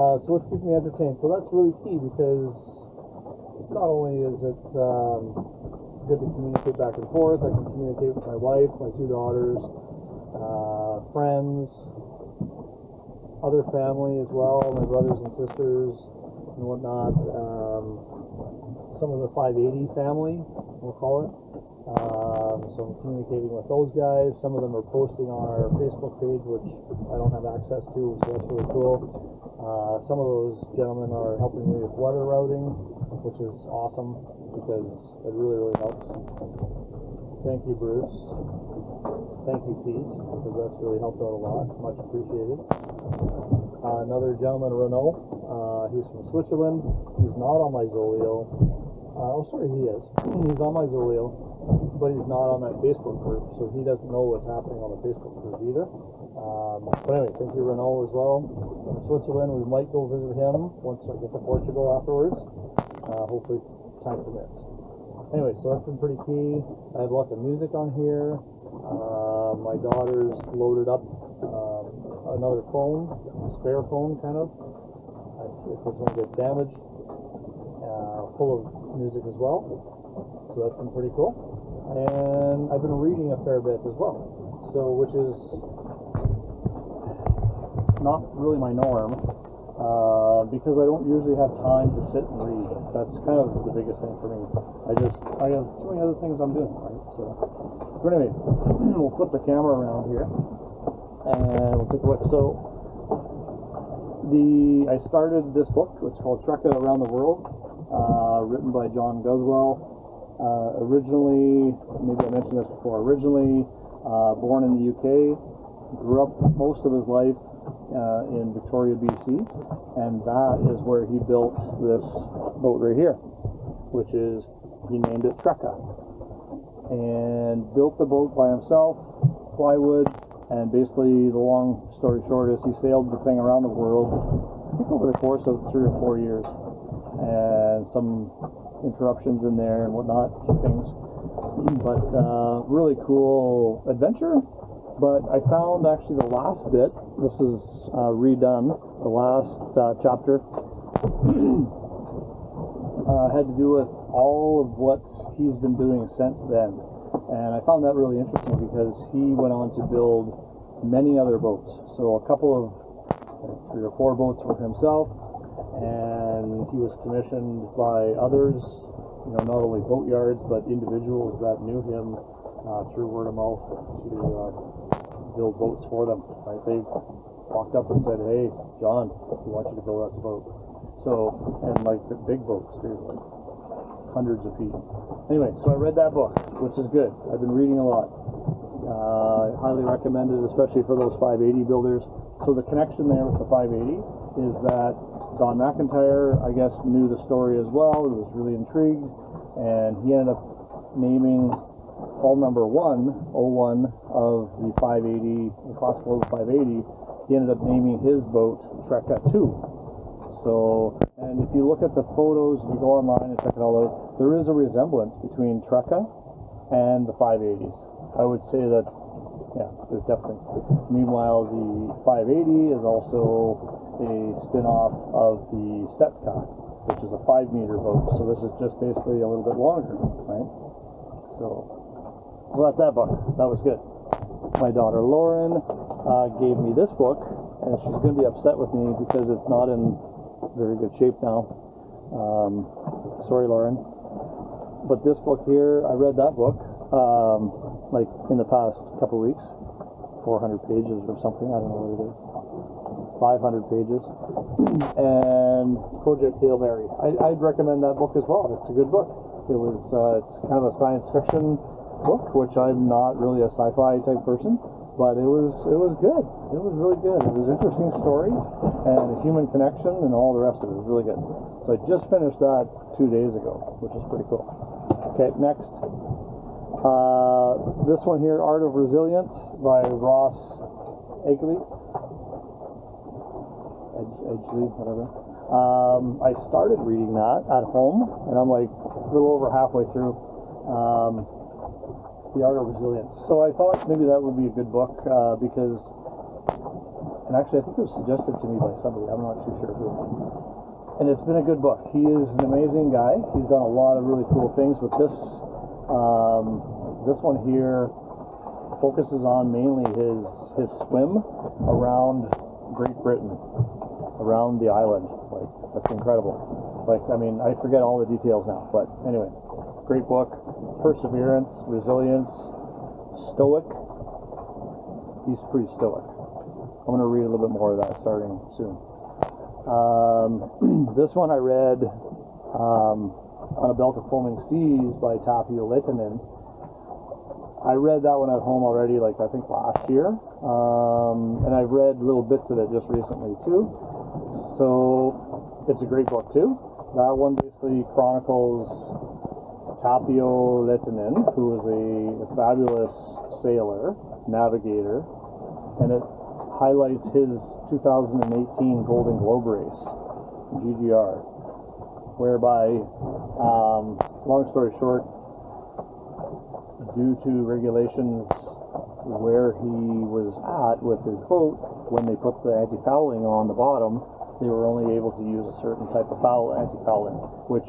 So what's keeping me entertained? So that's really key because not only is it good to communicate back and forth, I can communicate with my wife, my two daughters, friends, other family as well, my brothers and sisters and whatnot. Some of the 580 family, we'll call it. So I'm communicating with those guys. Some of them are posting on our Facebook page, which I don't have access to, so that's really cool. Some of those gentlemen are helping me with weather routing, which is awesome because it really helps. Thank you, Bruce. Thank you, Pete, because that's really helped out a lot. Much appreciated. Another gentleman, Renault, he's from Switzerland. He's not on my Zolio. He is. He's on my Zolio, but he's not on that Facebook group, so he doesn't know what's happening on the Facebook group either. But anyway, thank you, Renault, as well. From Switzerland, we might go visit him once I get to Portugal afterwards. Hopefully, time permits. Anyway, so that's been pretty key. I have lots of music on here. My daughter's loaded up another phone, a spare phone, kind of. If this one gets damaged, full of music as well. So that's been pretty cool. And I've been reading a fair bit as well. So, which is not really my norm, because I don't usually have time to sit and read. That's kind of the biggest thing for me. I have too many other things I'm doing, right? So, but anyway, we'll flip the camera around here, and we'll take a look. So, I started this book. It's called Trekka Around the World, written by John Guswell. Originally, maybe I mentioned this before, born in the UK, grew up most of his life in Victoria, BC, and that is where he built this boat right here, which is, he named it Trekka, and built the boat by himself, plywood, and basically the long story short is he sailed the thing around the world, I think over the course of 3 or 4 years, and some interruptions in there and whatnot, things, but really cool adventure. But I found actually the last bit, this is redone, the last chapter had to do with all of what he's been doing since then. And I found that really interesting because he went on to build many other boats. So a couple of 3 or 4 boats for himself, and he was commissioned by others, you know, not only boat yards, but individuals that knew him through word of mouth to build boats for them, right? They walked up and said, "Hey, John, we want you to build us a boat." So, and like the big boats, too, like hundreds of feet. Anyway, so I read that book, which is good. I've been reading a lot. I highly recommend it, especially for those 580 builders. So the connection there with the 580 is that Don McIntyre, I guess, knew the story as well. He was really intrigued, and he ended up naming hull number 101 of the 580, the classical 580. He ended up naming his boat Trekka 2. So, and if you look at the photos, if you go online and check it all out, there is a resemblance between Trekka and the 580s. I would say that, yeah, there's definitely. Meanwhile, the 580 is also a spin-off of the Setka, which is a 5-meter boat. So this is just basically a little bit longer, right? So that's that book. That was good. My daughter Lauren gave me this book, and she's going to be upset with me because it's not in very good shape now. Sorry, Lauren. But this book here, I read that book like in the past couple of weeks. 400 pages or something. I don't know what it is. 500 pages. And Project Hail Mary. I'd recommend that book as well. It's a good book. It's kind of a science fiction book, which I'm not really a sci-fi type person, but it was good. It was really good. It was an interesting story and a human connection and all the rest of it. It was really good. So I just finished that 2 days ago, which is pretty cool. Okay, next. This one here, Art of Resilience by Ross Edgley, whatever. I started reading that at home, and I'm like a little over halfway through. The Art of Resilience. So I thought maybe that would be a good book because And actually, I think it was suggested to me by somebody. I'm not too sure who. And it's been a good book. He is an amazing guy. He's done a lot of really cool things with this. This one here focuses on mainly his swim around Great Britain, around the island. Like, that's incredible. Like, I mean, I forget all the details now, but anyway, great book. Perseverance, resilience, stoic. He's pretty stoic. I'm going to read a little bit more of that starting soon. This one I read, On a Belt of Foaming Seas by Tapio Lehtinen. I read that one at home already, like I think last year, and I've read little bits of it just recently too. So it's a great book too. That one basically chronicles Tapio Lehtinen, who is a fabulous sailor, navigator, and it highlights his 2018 Golden Globe race, GGR, whereby, long story short, due to regulations where he was at with his boat, when they put the anti-fouling on the bottom, they were only able to use a certain type of anti-fouling, which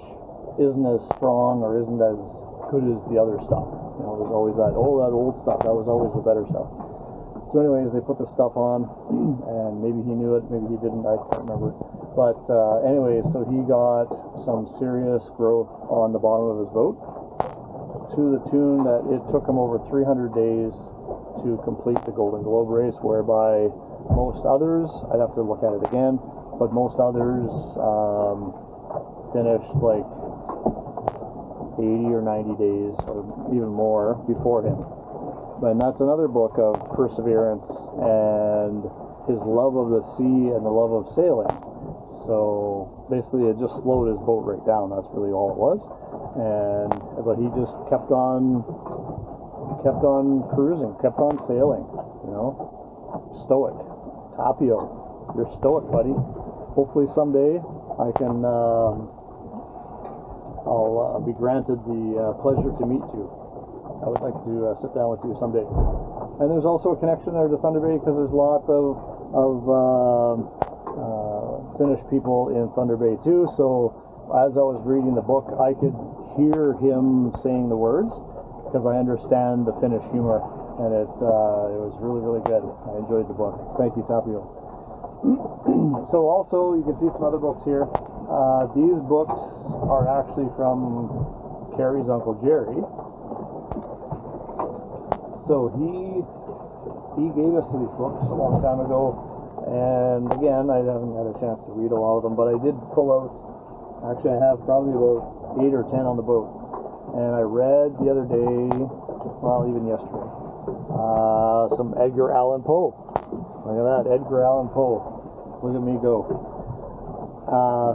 isn't as strong or isn't as good as the other stuff. You know, there's always that old stuff, that was always the better stuff. So anyways, they put the stuff on, and maybe he knew it, maybe he didn't, I can't remember. But anyways, so he got some serious growth on the bottom of his boat, to the tune that it took him over 300 days to complete the Golden Globe race, whereby most others, I'd have to look at it again, but most others finished like 80 or 90 days or even more before him. And that's another book of perseverance and his love of the sea and the love of sailing. So basically it just slowed his boat right down, that's really all it was. But he just kept on cruising, kept on sailing, you know. Stoic. Tapio, you're stoic, buddy. Hopefully someday I can I'll be granted the pleasure to meet you. I would like to sit down with you someday. And there's also a connection there to Thunder Bay, because there's lots of Finnish people in Thunder Bay too. So as I was reading the book, I could hear him saying the words, because I understand the Finnish humor, and it was really, really good. I enjoyed the book. Thank you, Tapio. So also, you can see some other books here. These books are actually from Carrie's Uncle Jerry. So he gave us these books a long time ago, and again, I haven't had a chance to read a lot of them, but I did pull out, actually I have probably about 8 or 10 on the boat, and I read the other day, well, even yesterday, some Edgar Allan Poe. Look at that, Edgar Allan Poe. Look at me go.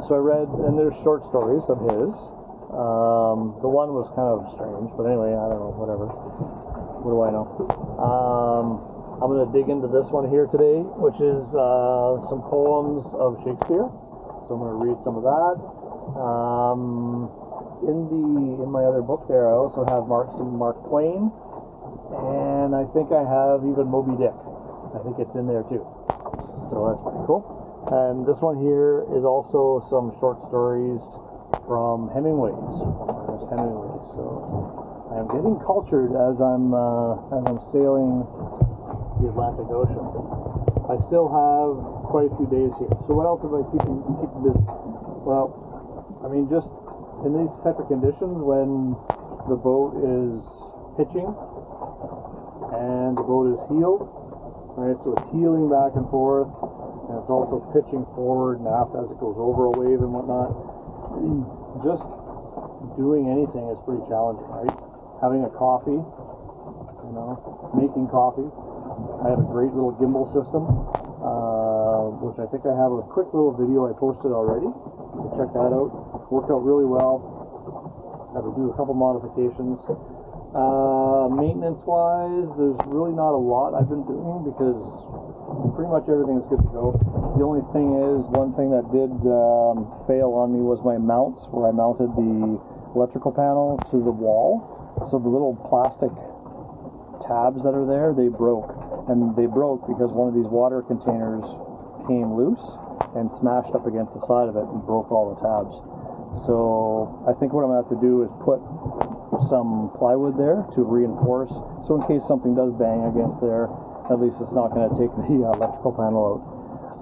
So I read, and there's short stories of his. The one was kind of strange, but anyway, I don't know, whatever. What do I know? I'm going to dig into this one here today, which is some poems of Shakespeare. So I'm going to read some of that. In my other book there, I also have some Mark Twain, and I think I have even Moby Dick. I think it's in there too. So that's pretty cool. And this one here is also some short stories from Hemingway's. There's Hemingway. So I'm getting cultured as I'm sailing the Atlantic Ocean. I still have quite a few days here. So what else am I keeping busy? Well, I mean, just in these type of conditions, when the boat is pitching and the boat is heeled, right? So it's heeling back and forth, and it's also pitching forward and aft as it goes over a wave and whatnot. Just doing anything is pretty challenging, right? Having a coffee, you know, making coffee. I have a great little gimbal system, which I think I have a quick little video I posted already. You can check that out. Worked out really well. Had to do a couple modifications. Maintenance-wise, there's really not a lot I've been doing, because pretty much everything is good to go. The only thing is, one thing that did fail on me was my mounts, where I mounted the electrical panel to the wall. So the little plastic tabs that are there, they broke. And they broke because one of these water containers came loose and smashed up against the side of it and broke all the tabs. So I think what I'm going to have to do is put some plywood there to reinforce, so in case something does bang against there, at least it's not going to take the electrical panel out.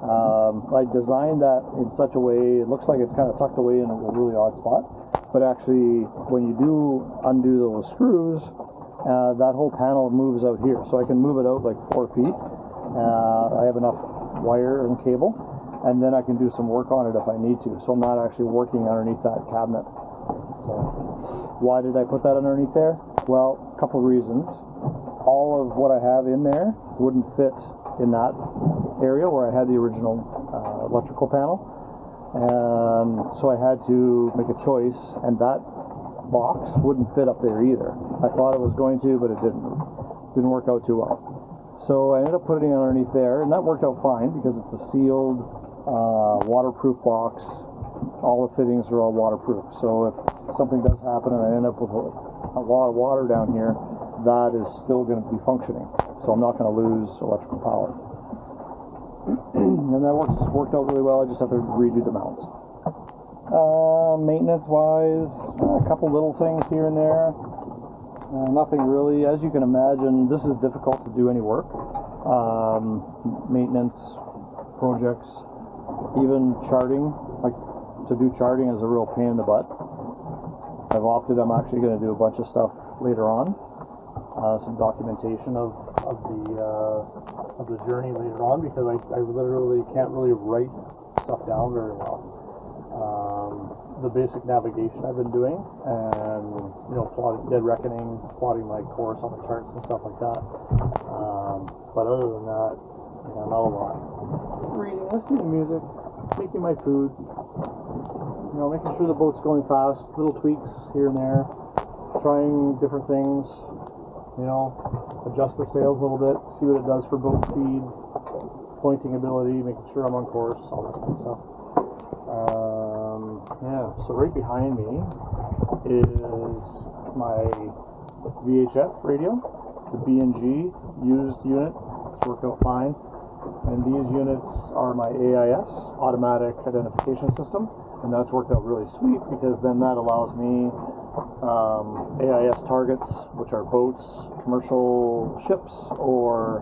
I designed that in such a way, it looks like it's kind of tucked away in a really odd spot, but actually when you do undo those screws, that whole panel moves out here, so I can move it out like 4 feet. I have enough wire and cable, and then I can do some work on it if I need to, so I'm not actually working underneath that cabinet. So why did I put that underneath there? Well, a couple of reasons. All of what I have in there wouldn't fit in that area where I had the original electrical panel, so I had to make a choice, and that box wouldn't fit up there either. I thought it was going to, but it didn't work out too well. So I ended up putting it underneath there, and that worked out fine because it's a sealed waterproof box. All the fittings are all waterproof, so if something does happen and I end up with a lot of water down here, that is still going to be functioning, so I'm not going to lose electrical power. And that worked out really well. I just have to redo the mounts. Maintenance wise, a couple little things here and there, nothing really. As you can imagine, this is difficult to do any work. Maintenance projects, even charting, like to do charting is a real pain in the butt. I've opted, I'm actually going to do a bunch of stuff later on, some documentation of the journey later on, because I literally can't really write stuff down very well. The basic navigation I've been doing, and plotting dead reckoning, plotting my course on the charts and stuff like that. But other than that, not a lot. Reading, listening to music, making my food, making sure the boat's going fast, little tweaks here and there, trying different things, adjust the sails a little bit, see what it does for boat speed, pointing ability, making sure I'm on course, all that kind of stuff. So right behind me is my VHF radio. It's a B&G used unit. It's worked out fine. And these units are my AIS, Automatic Identification System, and that's worked out really sweet because then that allows me AIS targets, which are boats, commercial ships, or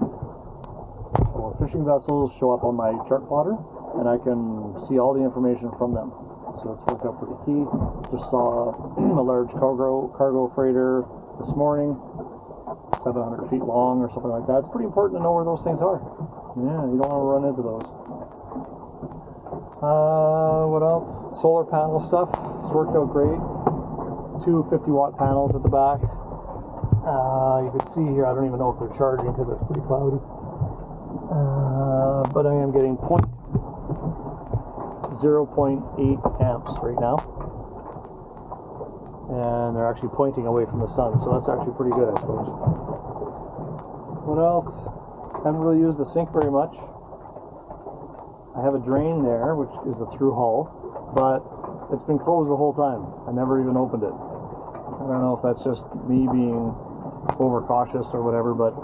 fishing vessels, show up on my chart plotter, and I can see all the information from them. So it's worked out pretty key. Just saw a large cargo freighter this morning, 700 feet long or something like that. It's pretty important to know where those things are. Yeah, you don't want to run into those. What else? Solar panel stuff. It's worked out great. 2 50-watt panels at the back. You can see here, I don't even know if they're charging because it's pretty cloudy. But I am getting 0.8 amps right now. And they're actually pointing away from the sun, so that's actually pretty good, I suppose. What else? Haven't really used the sink very much. I have a drain there, which is a through hull, but it's been closed the whole time. I never even opened it. I don't know if that's just me being overcautious or whatever, but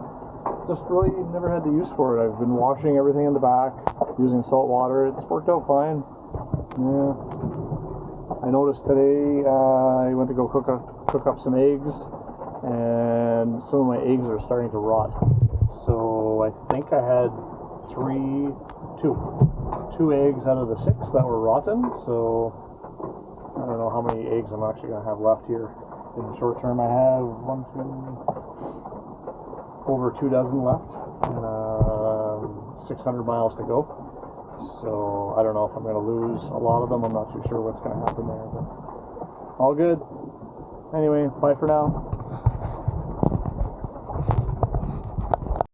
just really never had the use for it. I've been washing everything in the back, using salt water. It's worked out fine. Yeah. I noticed today I went to go cook up some eggs, and some of my eggs are starting to rot. So I think I had two eggs out of the 6 that were rotten. So I don't know how many eggs I'm actually going to have left here in the short term. I have over 2 dozen left, and 600 miles to go. So I don't know if I'm going to lose a lot of them. I'm not too sure what's going to happen there, but all good. Anyway, bye for now.